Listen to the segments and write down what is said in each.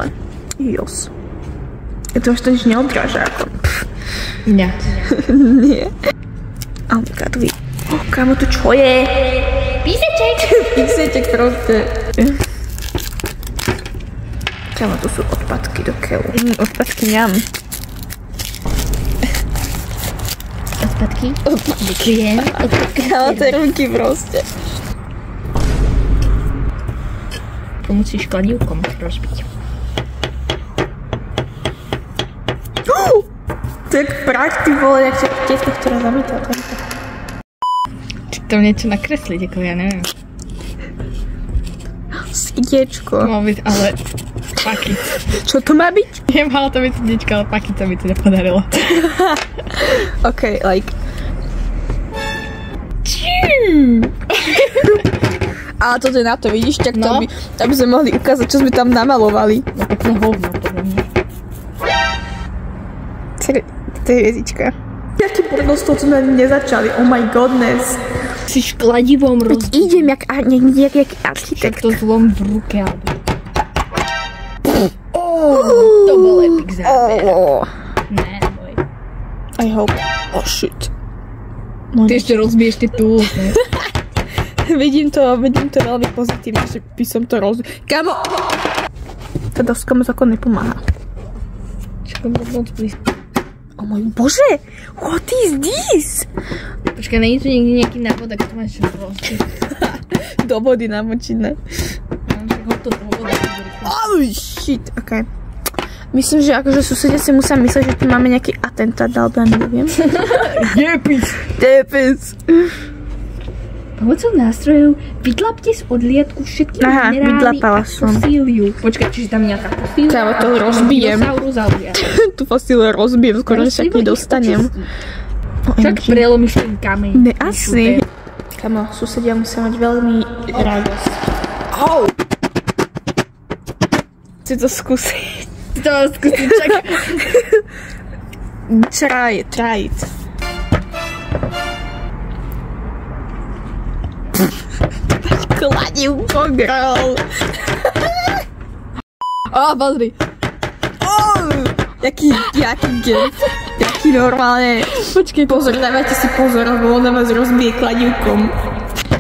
ale... Jos. To už to nič neodráža ako... Nie. Nie. Oh my god, kámo, to čo je? Píseček. Píseček proste. Kámo, tu sú odpadky do keľu. Odpadky ňam. Odpadky? Odpadky. Kámo, to je ruky proste. To musíš kladívkom rozbiť. To je prach, ty vole, jak sa tietka, ktorá zamietla. Či tam niečo nakresliť, ako ja neviem. Srdiečko. To má byť, ale pakic. Čo to má byť? Nemala to byť srdiečko, ale pakica by to nepodarilo. Ok, like... A toto je na to, vidíš? Tak to by sme mohli ukázať, čo sme tam namalovali. No pekne hovno, podľa mňa. To je hviezdička. Jaký bordel z toho, co sme nezačali? Oh my godness. Si škladivom rozbiť. Idem jak architekt. Však to zlom v ruke, alebo... To bol epic záber. Ne, boj. I hope. Oh shit. Ty ešte rozbiješ ty tu. Vidím to veľmi pozitívne, že by som to Kámo! Tá doska mu zákon nepomáha. Čo to bol moc blízko. O môj bože! What is this? Počkaj, není tu niekde nejaký návod, ak to máš rozbiť. Do vody namočiť, ne? Mám však ho to do vody. Oh shit, ok. Myslím, že akože susedia si musia mysleť, že tu máme nejaký atentát, alebo ja neviem. Depis. Pomocou nástrojov vytlapte z odliadku všetky minerály a fosíliu. Počkaj, čiže tam nejaká fosília? Kámo, to rozbijem. Tu fosíliu rozbijem, skoro sa k nej dostanem. Však prelomíš ten kameň. Ne, asi. Kámo, susedia musia mať veľmi radosť. Au! Chci to skúsiť. Čak. Try it. Kladívko, girl. Pozri. Jaký gen. Jaký normálne. Počkej, pozor, dávajte si pozor, lebo ona vás rozbije kladívkom.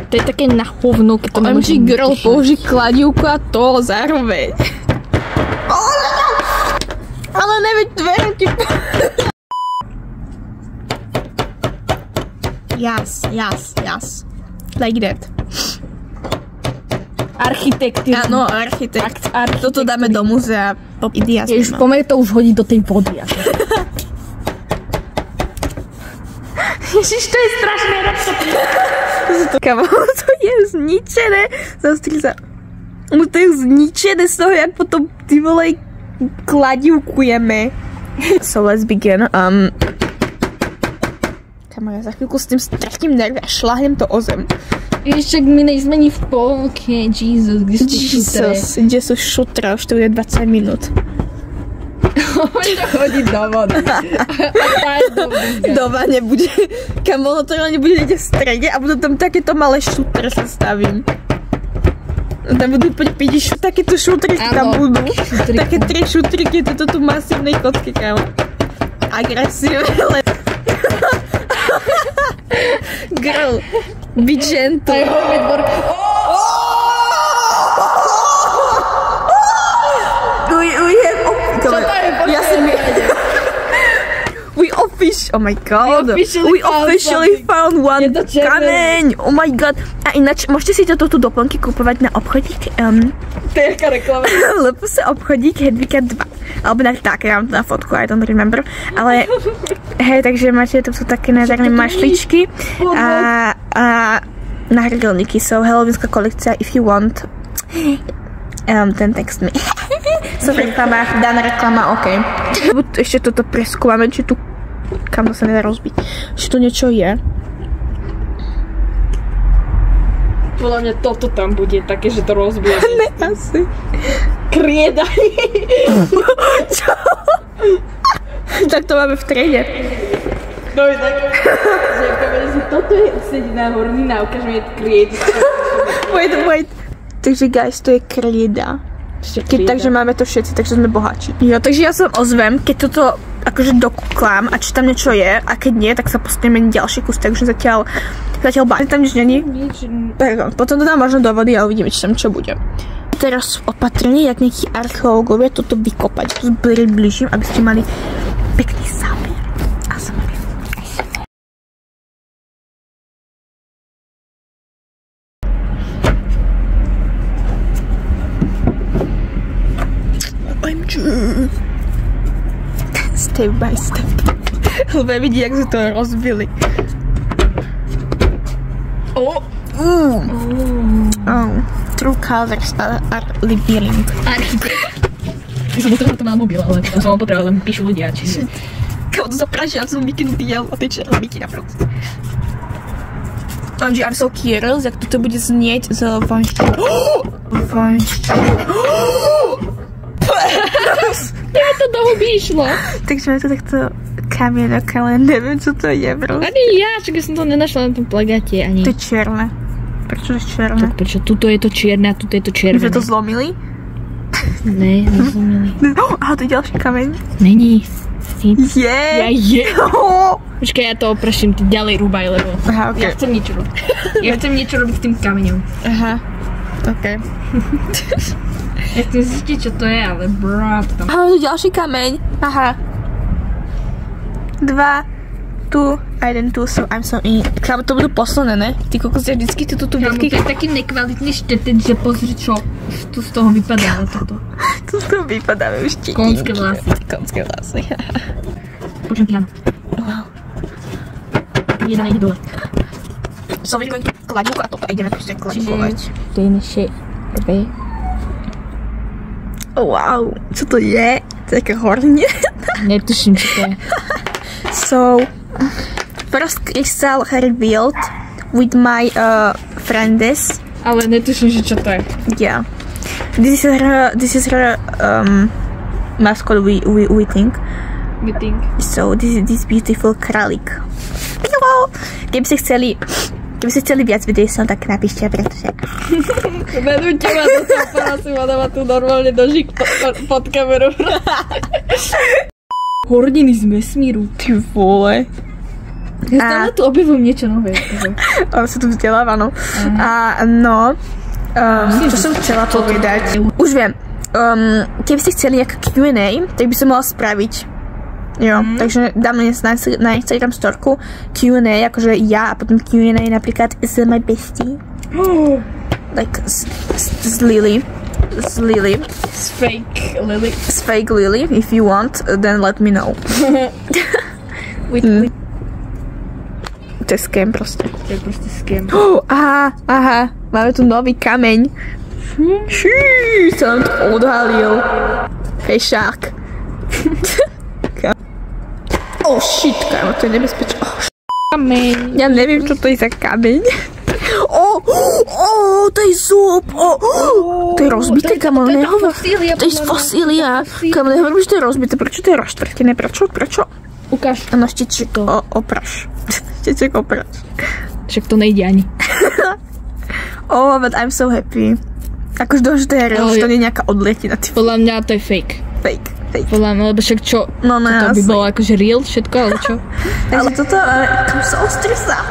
To je také na hovno, keď to nemôžem. OMG girl, použij kladívku a to zároveň. Ale neveď dve ruky. Yes. Like that. Architektúra. Áno, architekt. Toto dáme do muzea. Ježiš, poďme to už hodiť do tej vody. Ježiš, to je strašné. Kámo, to je zničené. Zastri sa. To je zničené z toho, jak potom ty volej kladívkujeme. So let's begin. Kámo, ja za chvíľku s tým stratím nervy a šláhnem to o zem. Však my nejsme ni v polke, Jesus, kde sú šutre? Kde sú šutre, už to bude 20 minút. Môžem chodiť do vody. Doma nebude, kámo, to nebude niekde v strede a budú tam takéto malé šutre, sa stavím. Tam budú úplne 5 takéto šutriky tam budú. Také 3 šutriky, toto tu masívnej kocke, kámo. Agresívne. Girl, be gentle. Oh my god. We officially found one kameň. Oh my god. A ináč, môžete si toto doplnky kúpovať na obchodík. To je jaká reklama. Lebo sa obchodík Hedvika 2. Alebo tak, ja mám to na fotku, I don't remember. Ale hej, takže máte, to sú také nádherné mašličky a náhrdelníky. So, halloweenská kolekcia, if you want. Ten text mi. So, reklama, daná reklama, ok. Ešte toto preskúvame, či tu kam to sa nedá rozbiť. Či to niečo je? Podľa mňa toto tam bude také, že to rozbije. Ne, asi. Krieda. Čo? Tak to máme v triede. No je tak. Že poviem si, toto je sedina hornina, ukážeme je krieda. Wait. Takže guys, to je krieda. Takže máme to všetci, takže sme boháči. Jo, takže ja sa ozvem, keď toto akože dokuklám a či tam niečo je a keď nie, tak sa postaneme ďalší kus, takže zatiaľ báť. Tam nič není? Potom to dám možno do vody a uvidíme, či tam čo bude. Teraz opatrne, jak nejakí archeológovia toto vykopať. To približím, aby ste mali pekný záber. A som OMG. Step by step. Lebo vidí, jak sa to rozbili. True colors are revealing. Ja som potrebovala mobil, ale ja som potrebovala, len píšu ľudia, čiže... Kao to zapražia, som mikinu biel a tie černé mikina proste. Takže I'm so curious, jak toto bude znieť z vanštiny. Tebe to do huby išlo. Takže je to takto kamienok, ale neviem, čo to je, bro. Ani ja, čak som to nenašla na tom plagáte, ani... To je čierne. Prečo je čierne? Tak prečo? Tuto je to čierne a tuto je to červené. My sme to zlomili? Ne, nezlomili. Aha, to je ďalší kameň. Není. Je. Je. Počkaj, ja to opraším, ty ďalej rúbaj, lebo... Aha, okej. Ja chcem niečo robiť. Ja chcem niečo robiť s tým kameňom. Aha, okej. Ja chcem zistiť, čo to je, ale brát tam. Aha, to je ďalší kameň. Aha. 2, tu a 1 tu, so I'm so in. Kámo, to budú posledné, ne? Ty kokos, ja vždycky tu vždycky... To je taký nekvalitný štetec, že pozri, čo tu z toho vypadá toto. Tu z toho vypadáme už štetinky. Konské vlasy. Konské vlasy. Počujem piano. Wow. Jedna nejde dole. So vidíme tú kladivku a toto ideme proste kladivkovať. To je naše prvé. Wow, čo to je? To je také hornie. Netuším, čo to je. So, first crystal revealed with my friends. Ale netuším, že čo to je. Yeah. This is her mascot we think. We think. So this is this beautiful králik. Keby ste chceli viac videí, tak napíšte, pretože... Vedúte ma do toho, pana si ma dáva tu normálne dožík pod kamerou. Hordiny z vesmíru. Ty vole. Ja stále tu objavujem niečo nové. Ono sa tu vzdeláva, no. A no, čo som chcela povedať? Už viem. Keby ste chceli nejaké Q&A, tak by som mala spraviť. Jo, takže dáme na Instagram storku Q&A, akože ja a potom Q&A napríklad z my bestie. Like z Lily. Z Lily. Z fake Lily. Z fake Lily. If you want, then let me know. To je scam proste. To je proste scam. Aha, máme tu nový kameň. Som to odhalil. Hej, shark. Oh shit, kámo, to je nebezpečné. Kameň. Ja neviem, čo to je za kameň. To je zub. To je rozbité, kámo, nehovor. To je fosília. Kámo, nehovorím, že to je rozbité. Prečo to je rozštvrtené? Prečo? Ukáž. Áno, šteček opraš. Šteček opraš. Však to nejde ani. Oh, but I'm so happy. Akože to, že to je real, že to nie je nejaká odlietina. Podľa mňa to je fake. Fake. Podľa mňa, lebo však čo? No, to by bolo akože real všetko, ale čo? Ale toto, kam sa ostrisa.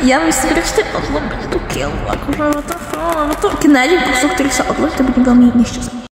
Ja myslím, že to je odlobiť tú kielu. Akože to, keď nájdem kúsok, ktorý sa odlobí, to bude veľmi nešťastný.